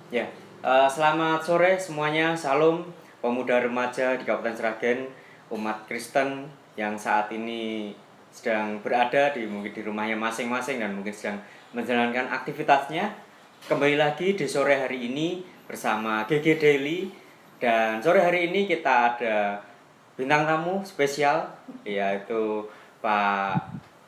Ya, selamat sore semuanya, salam pemuda remaja di Kabupaten Sragen, umat Kristen yang saat ini sedang berada mungkin di rumahnya masing-masing dan mungkin sedang menjalankan aktivitasnya. Kembali lagi di sore hari ini bersama GG Daily, dan sore hari ini kita ada bintang tamu spesial, yaitu Pak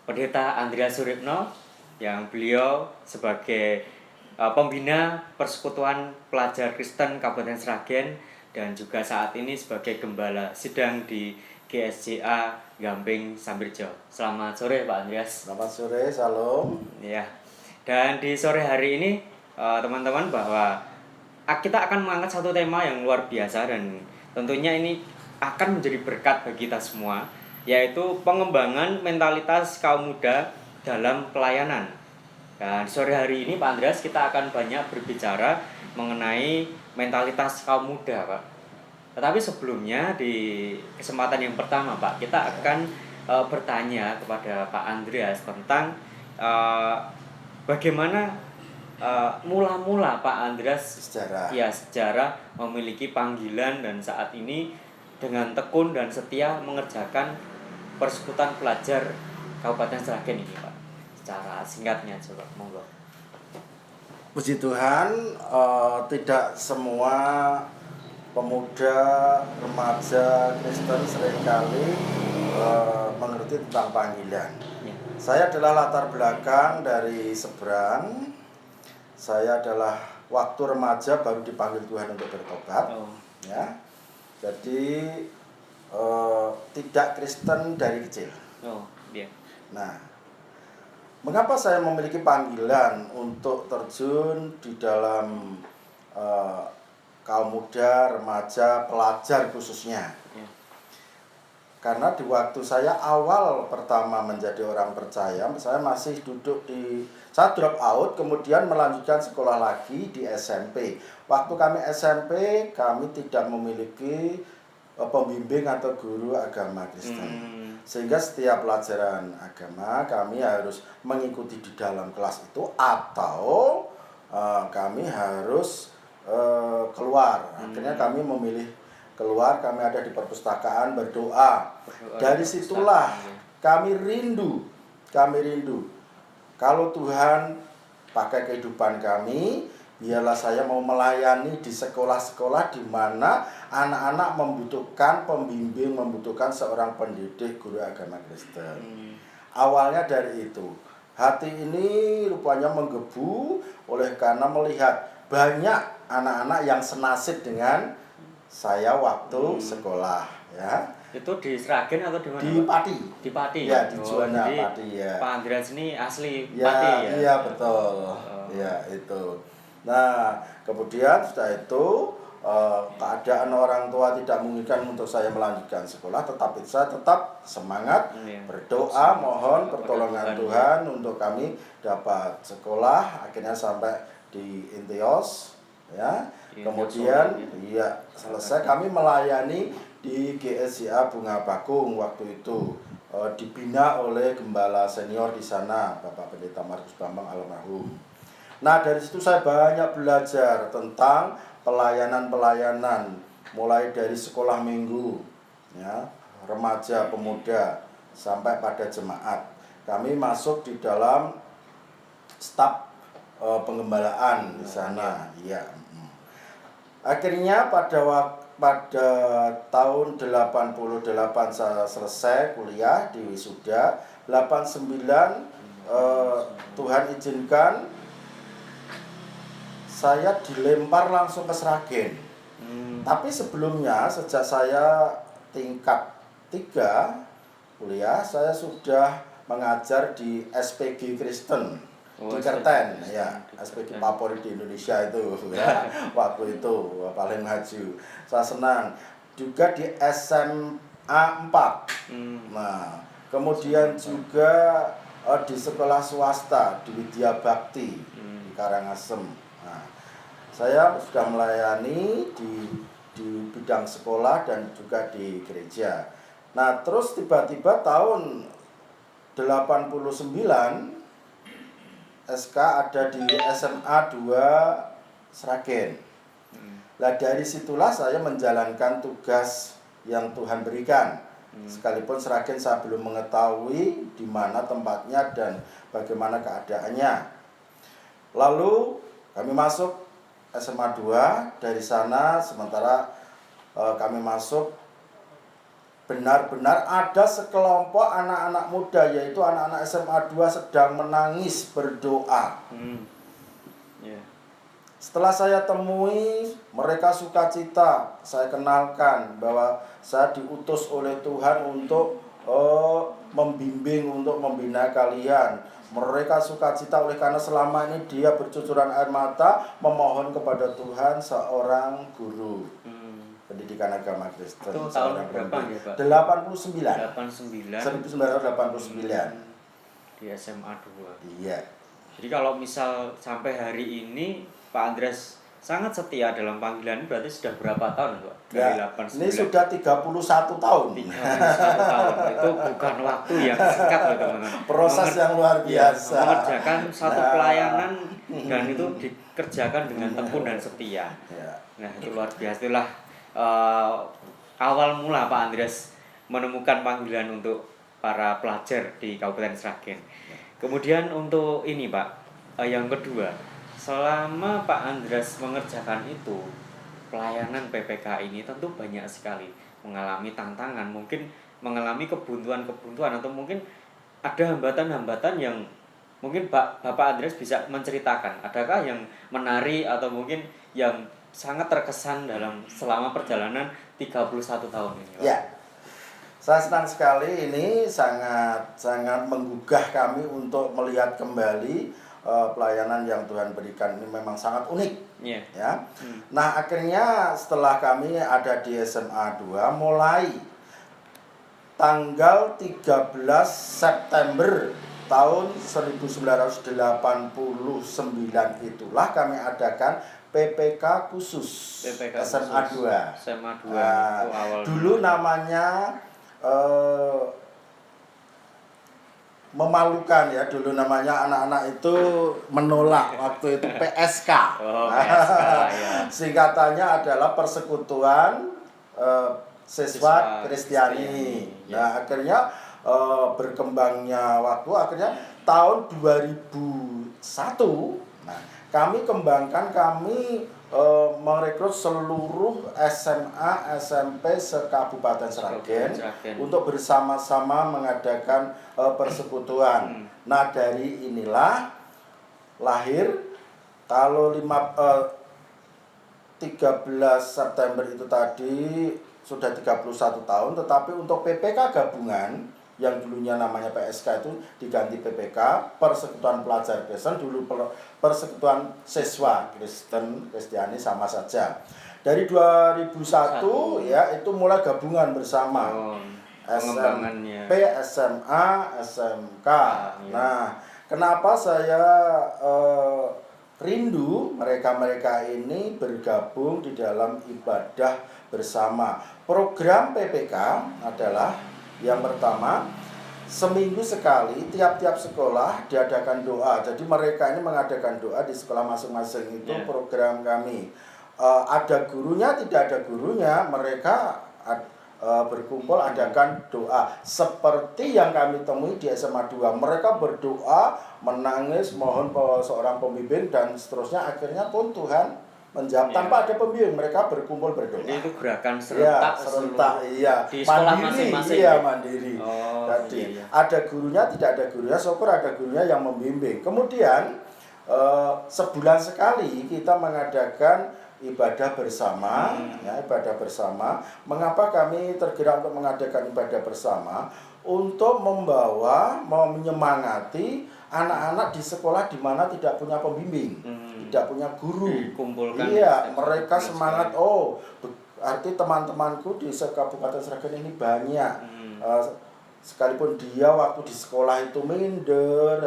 Pendeta Andreas Suripno, yang beliau sebagai pembina Persekutuan Pelajar Kristen Kabupaten Sragen dan juga saat ini sebagai gembala sidang di GSJA Gamping Sambirjo. Selamat sore Pak Andreas. Selamat sore, salam. Ya. Dan di sore hari ini teman-teman, bahwa kita akan mengangkat satu tema yang luar biasa dan tentunya ini akan menjadi berkat bagi kita semua, yaitu pengembangan mentalitas kaum muda dalam pelayanan. Dan sore hari ini Pak Andreas, kita akan banyak berbicara mengenai mentalitas kaum muda, Pak. Tetapi sebelumnya di kesempatan yang pertama, Pak, kita akan bertanya kepada Pak Andreas tentang bagaimana mula-mula Pak Andreas sejarah memiliki panggilan dan saat ini dengan tekun dan setia mengerjakan Persekutuan Pelajar Kabupaten Sragen ini, Pak. Secara singkatnya coba, monggo. Puji Tuhan, tidak semua pemuda remaja Kristen seringkali mengerti tentang panggilan. Ya. Saya adalah latar belakang dari seberang. Saya adalah waktu remaja baru dipanggil Tuhan untuk bertobat. Ya, jadi tidak Kristen dari kecil. Nah, mengapa saya memiliki panggilan untuk terjun di dalam kaum muda, remaja, pelajar khususnya? Karena di waktu saya awal pertama menjadi orang percaya, saya masih saya drop out, kemudian melanjutkan sekolah lagi di SMP. Waktu kami SMP, kami tidak memiliki pembimbing atau guru agama Kristen. Sehingga setiap pelajaran agama kami harus mengikuti di dalam kelas itu, atau kami harus keluar. Akhirnya kami memilih keluar, kami ada di perpustakaan berdoa. Dari situlah kami rindu. Kalau Tuhan pakai kehidupan kami, biarlah saya mau melayani di sekolah-sekolah di mana anak-anak membutuhkan pembimbing, membutuhkan seorang pendidik guru agama Kristen. Awalnya dari itu. Hati ini rupanya menggebu oleh karena melihat banyak anak-anak yang senasib dengan saya waktu sekolah, ya. Itu di Sragen atau di mana? Di Pati. Di Pati. Ya, di Juwana Pati ya. Pak Andreas ini asli ya, Pati ya? Iya, betul. Ya, itu. Nah, kemudian setelah itu keadaan orang tua tidak memungkinkan untuk saya melanjutkan sekolah, tetapi saya tetap semangat berdoa, mohon pertolongan Tuhan untuk kami dapat sekolah, akhirnya sampai di Intios, ya. Kemudian selesai kami melayani di GSJA Bunga Bakung waktu itu, dibina oleh gembala senior di sana, Bapak Pendeta Markus Bambang almarhum. Nah, dari situ saya banyak belajar tentang pelayanan-pelayanan, mulai dari sekolah minggu, ya, remaja, pemuda, sampai pada jemaat. Kami masuk di dalam staf penggembalaan di sana, ya. Akhirnya pada tahun 88 saya selesai kuliah di wisuda. 89 Tuhan izinkan saya dilempar langsung ke Sragen. Tapi sebelumnya, sejak saya tingkat 3 kuliah, saya sudah mengajar di SPG Kristen di Kerten, ya, SPG favorit di Indonesia itu, ya, waktu itu paling maju. Saya senang juga di SMA 4. Nah, kemudian juga di sekolah swasta di Widya Bakti di Karangasem. Nah, saya sudah melayani di bidang sekolah dan juga di gereja. Nah, terus tiba-tiba tahun 89 SK ada di SMA 2 Sragen. Nah dari situlah saya menjalankan tugas yang Tuhan berikan. Sekalipun Sragen saya belum mengetahui di mana tempatnya dan bagaimana keadaannya. Lalu kami masuk SMA 2, dari sana sementara kami masuk, benar-benar ada sekelompok anak-anak muda, yaitu anak-anak SMA 2 sedang menangis berdoa. Setelah saya temui, mereka sukacita. Saya kenalkan bahwa saya diutus oleh Tuhan untuk membimbing, untuk membina kalian. Mereka sukacita oleh karena selama ini dia bercucuran air mata memohon kepada Tuhan seorang guru pendidikan agama Kristen. Itu tahun berapa ya, Pak? 89. 1989. Di SMA 2. Iya. Jadi kalau misal sampai hari ini Pak Andreas sangat setia dalam panggilan, berarti sudah berapa tahun, Pak? Dari Ya, 89. ini sudah 31 tahun. 31 tahun. Itu bukan waktu yang singkat loh, teman-teman. Proses yang luar biasa. Mengerjakan satu pelayanan dan itu dikerjakan dengan tekun dan setia. Ya. Nah, itu luar biasa. Itulah awal mula Pak Andreas menemukan panggilan untuk para pelajar di Kabupaten Sragen. Kemudian untuk ini Pak, yang kedua, selama Pak Andreas mengerjakan itu, pelayanan PPK ini tentu banyak sekali mengalami tantangan, mungkin mengalami kebuntuan-kebuntuan, atau mungkin ada hambatan-hambatan yang mungkin Bapak Andreas bisa menceritakan. Adakah yang menarik atau mungkin yang sangat terkesan dalam selama perjalanan 31 tahun ini, Pak? Ya. Saya senang sekali, ini sangat menggugah kami untuk melihat kembali pelayanan yang Tuhan berikan ini memang sangat unik. Yeah. Ya. Nah, akhirnya setelah kami ada di SMA 2, mulai tanggal 13 September tahun 1989 itulah kami adakan PPK khusus SMA 2. SMA 2 Nah, itu awal dulu namanya memalukan ya, dulu namanya anak-anak itu menolak waktu itu PSK. PSK ya. Singkatannya adalah Persekutuan Siswa Kristiani. Ya. Nah, akhirnya berkembangnya waktu, akhirnya tahun 2001 nah, kami kembangkan, kami merekrut seluruh SMA, SMP se-Kabupaten Sragen untuk bersama-sama mengadakan persekutuan. Nah, dari inilah lahir, kalau 13 September itu tadi sudah 31 tahun, tetapi untuk PPK gabungan yang dulunya namanya PSK itu diganti PPK, Persekutuan Pelajar Kristen, dulu Persekutuan Siswa Kristiani sama saja. Dari 2001 ya itu mulai gabungan bersama. SMP, SMA, SMK. Iya. Nah, kenapa saya rindu mereka-mereka ini bergabung di dalam ibadah bersama. Program PPK adalah yang pertama, seminggu sekali tiap-tiap sekolah diadakan doa. Jadi mereka ini mengadakan doa di sekolah masing-masing, itu program kami. Ada gurunya, tidak ada gurunya, mereka berkumpul adakan doa. Seperti yang kami temui di SMA 2, mereka berdoa, menangis, mohon seorang pembimbing dan seterusnya. Akhirnya pun Tuhan menjawab tanpa ada pembimbing, mereka berkumpul berdoa. Jadi itu gerakan serentak, di sekolah mandiri, masing-masing. Mandiri. Jadi iya. ada gurunya, tidak ada gurunya, syukur ada gurunya yang membimbing. Kemudian sebulan sekali kita mengadakan ibadah bersama, ibadah bersama. Mengapa kami tergerak untuk mengadakan ibadah bersama? Untuk menyemangati anak-anak di sekolah di mana tidak punya pembimbing, tidak punya guru. Dikumpulkan. Iya, mereka semangat. Arti teman-temanku di Kabupaten Sragen ini banyak. Sekalipun dia waktu di sekolah itu minder,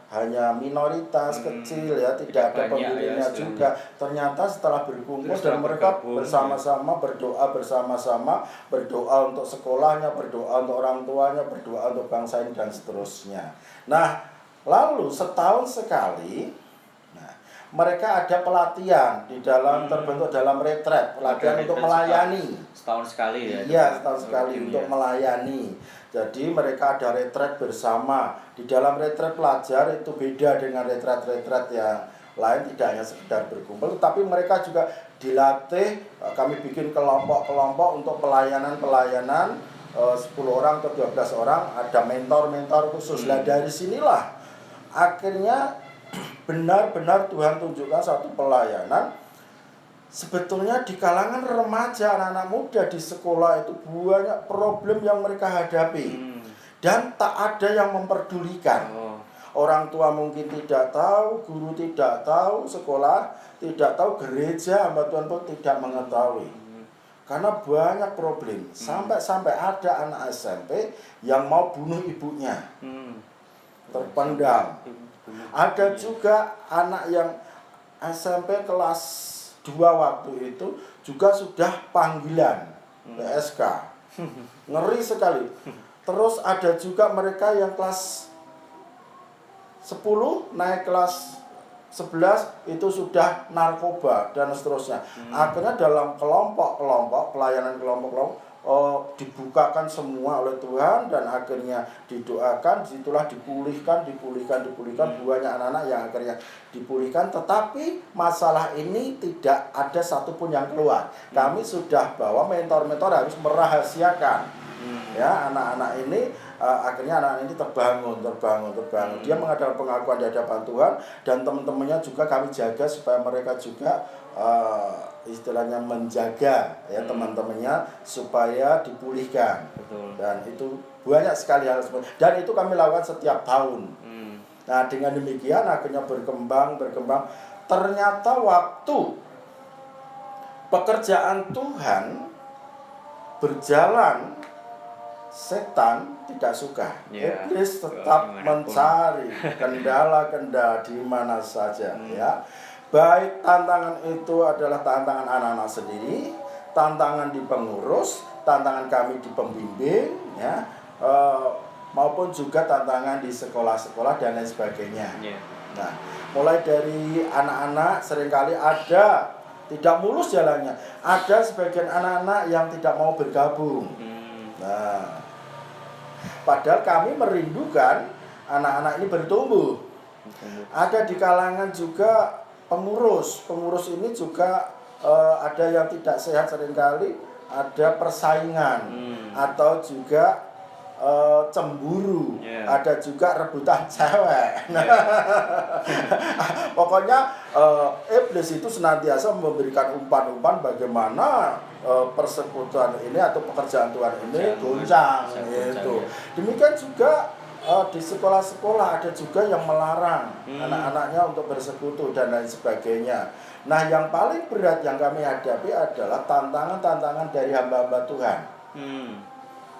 hanya minoritas kecil ya, tidak ada pembimbingnya juga. Ternyata setelah berkumpul dan mereka bersama-sama berdoa bersama-sama, berdoa untuk sekolahnya, berdoa untuk orang tuanya, berdoa untuk bangsa ini dan seterusnya. Nah, lalu setahun sekali mereka ada pelatihan di dalam terbentuk dalam retret, pelatihan untuk melayani. Setahun sekali ya? Iya, setahun sekali untuk melayani. Jadi mereka ada retret bersama. Di dalam retret pelajar itu beda dengan retret-retret yang lain, tidak hanya sekedar berkumpul, tapi mereka juga dilatih. Kami bikin kelompok-kelompok untuk pelayanan-pelayanan 10 orang atau 12 orang, ada mentor-mentor khusus. Nah dari sinilah akhirnya benar-benar Tuhan tunjukkan satu pelayanan. Sebetulnya di kalangan remaja, anak-anak muda di sekolah itu banyak problem yang mereka hadapi. Dan tak ada yang memperdulikan. Orang tua mungkin tidak tahu, guru tidak tahu, sekolah tidak tahu, gereja hamba Tuhan pun tidak mengetahui. Karena banyak problem. Sampai-sampai ada anak SMP yang mau bunuh ibunya. Terpendam. Ada juga anak yang SMP kelas 2 waktu itu juga sudah panggilan PSK. Ngeri sekali. Terus ada juga mereka yang kelas 10 naik kelas 11 itu sudah narkoba dan seterusnya. Akhirnya dalam kelompok-kelompok, pelayanan kelompok-kelompok dibukakan semua oleh Tuhan dan akhirnya didoakan, disitulah dipulihkan. Banyak anak-anak yang akhirnya dipulihkan, tetapi masalah ini tidak ada satupun yang keluar. Kami sudah bawa mentor-mentor harus merahasiakan ya anak-anak ini. Akhirnya anak ini terbangun. Dia mengadakan pengakuan di hadapan Tuhan, dan teman-temannya juga kami jaga supaya mereka juga istilahnya menjaga ya teman-temannya supaya dipulihkan. Betul. Dan itu banyak sekali hal seperti, dan itu kami lakukan setiap tahun. Nah dengan demikian akhirnya berkembang. Ternyata waktu pekerjaan Tuhan berjalan, setan tidak suka. Iblis tetap mencari kendala-kendala di mana saja ya. Baik tantangan itu adalah tantangan anak-anak sendiri, tantangan di pengurus, tantangan kami di pembimbing ya, maupun juga tantangan di sekolah-sekolah dan lain sebagainya. Nah, mulai dari anak-anak seringkali ada tidak mulus jalannya. Ada sebagian anak-anak yang tidak mau bergabung. Nah, padahal kami merindukan anak-anak ini bertumbuh. Ada di kalangan juga pengurus ini juga ada yang tidak sehat seringkali, ada persaingan atau juga cemburu, ada juga rebutan cewek. Pokoknya iblis itu senantiasa memberikan umpan-umpan bagaimana persekutuan ini atau pekerjaan Tuhan ini goncang gitu. Demikian juga di sekolah-sekolah ada juga yang melarang anak-anaknya untuk bersekutu dan lain sebagainya. Nah yang paling berat yang kami hadapi adalah tantangan-tantangan dari hamba-hamba Tuhan.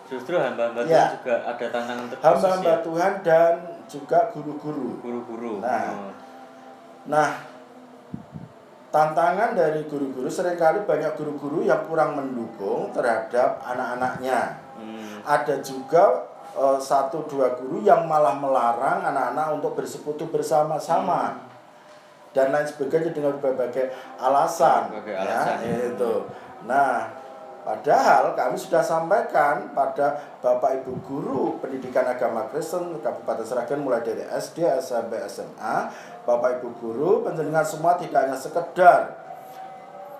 Justru hamba-hamba Tuhan juga ada tantangan terkhusus. Hamba-hamba Tuhan dan juga guru-guru. Nah, tantangan dari guru-guru, seringkali banyak guru-guru yang kurang mendukung terhadap anak-anaknya. Ada juga 1-2 guru yang malah melarang anak-anak untuk bersekutu bersama-sama dan lain sebagainya dengan berbagai alasan. Ya, itu. Nah, padahal kami sudah sampaikan pada Bapak Ibu guru pendidikan agama Kristen Kabupaten Sragen mulai dari SD, SMP, SMA, Bapak Ibu guru panjenengan semua tidak hanya sekedar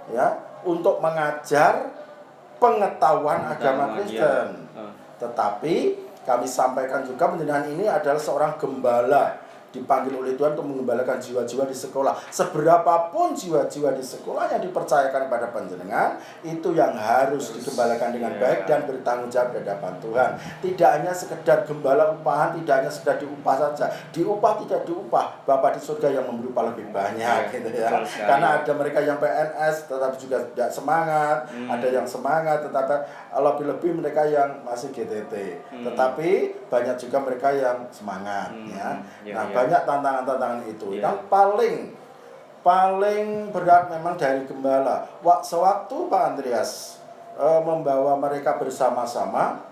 ya untuk mengajar pengetahuan agama Kristen, tetapi kami sampaikan juga panjenengan ini adalah seorang gembala, dipanggil oleh Tuhan untuk mengembalakan jiwa-jiwa di sekolah. Seberapapun jiwa-jiwa di sekolah yang dipercayakan pada panjenengan, itu yang harus digembalakan dengan baik dan bertanggung jawab di hadapan Tuhan. Tidak hanya sekedar gembala upahan, tidak hanya sekedar diupah saja. Diupah tidak diupah, Bapa di surga yang memberi upah lebih banyak gitu ya. Karena ada mereka yang PNS tetapi juga tidak semangat, ada yang semangat tetapi lebih-lebih mereka yang masih GTT. Tetapi banyak juga mereka yang semangat ya. Nah, banyak tantangan-tantangan itu. Yang paling berat memang dari gembala. Sewaktu Pak Andreas membawa mereka bersama-sama,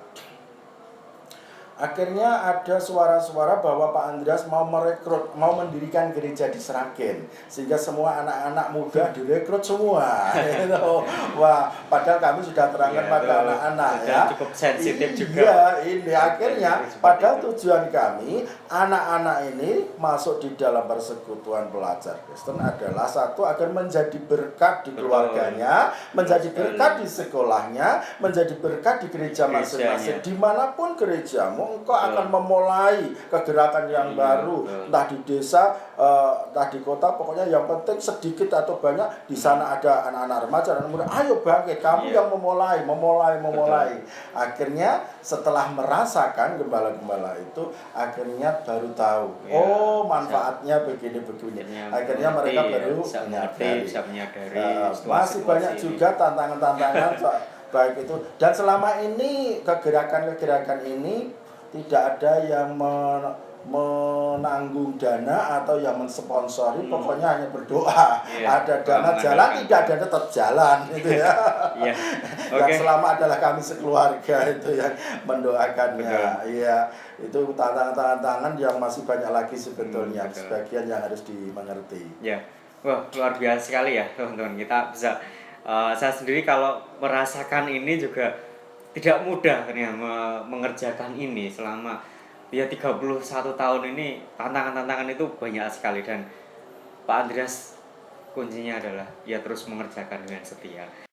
akhirnya ada suara-suara bahwa Pak Andreas mau merekrut, mau mendirikan gereja di Sragen, sehingga semua anak-anak muda direkrut semua. Gitu. Wah, padahal kami sudah terangkan pada anak-anak ya. Cukup sensitif juga. Iya, ini akhirnya padahal tujuan kami anak-anak ini masuk di dalam persekutuan pelajar Kristen adalah satu agar menjadi berkat di keluarganya, menjadi berkat di sekolahnya, menjadi berkat di gereja masing-masing. Dimanapun gerejamu, engkau akan memulai kegerakan yang baru, entah di desa, entah di kota, pokoknya yang penting sedikit atau banyak di sana ada anak-anak remaja dan muda. Ayo bangkit, kamu yang memulai. Akhirnya setelah merasakan gembala-gembala itu, akhirnya baru tahu, oh manfaatnya begini. Akhirnya mereka baru menyadari. Masih banyak juga tantangan-tantangan baik itu, dan selama ini kegerakan-kegerakan ini tidak ada yang menanggung dana atau yang mensponsori, pokoknya hanya berdoa. Ada dana jalan, tidak ada tetap jalan gitu ya. Yang selama adalah kami sekeluarga itu yang mendoakannya. Iya, itu tantangan-tantangan yang masih banyak lagi sebetulnya, sebagian yang harus dimengerti. Ya, wah luar biasa sekali ya teman-teman. Kita bisa saya sendiri kalau merasakan ini juga tidak mudah ternyata mengerjakan ini selama 31 tahun ini. Tantangan-tantangan itu banyak sekali, dan Pak Andreas kuncinya adalah terus mengerjakan dengan setia.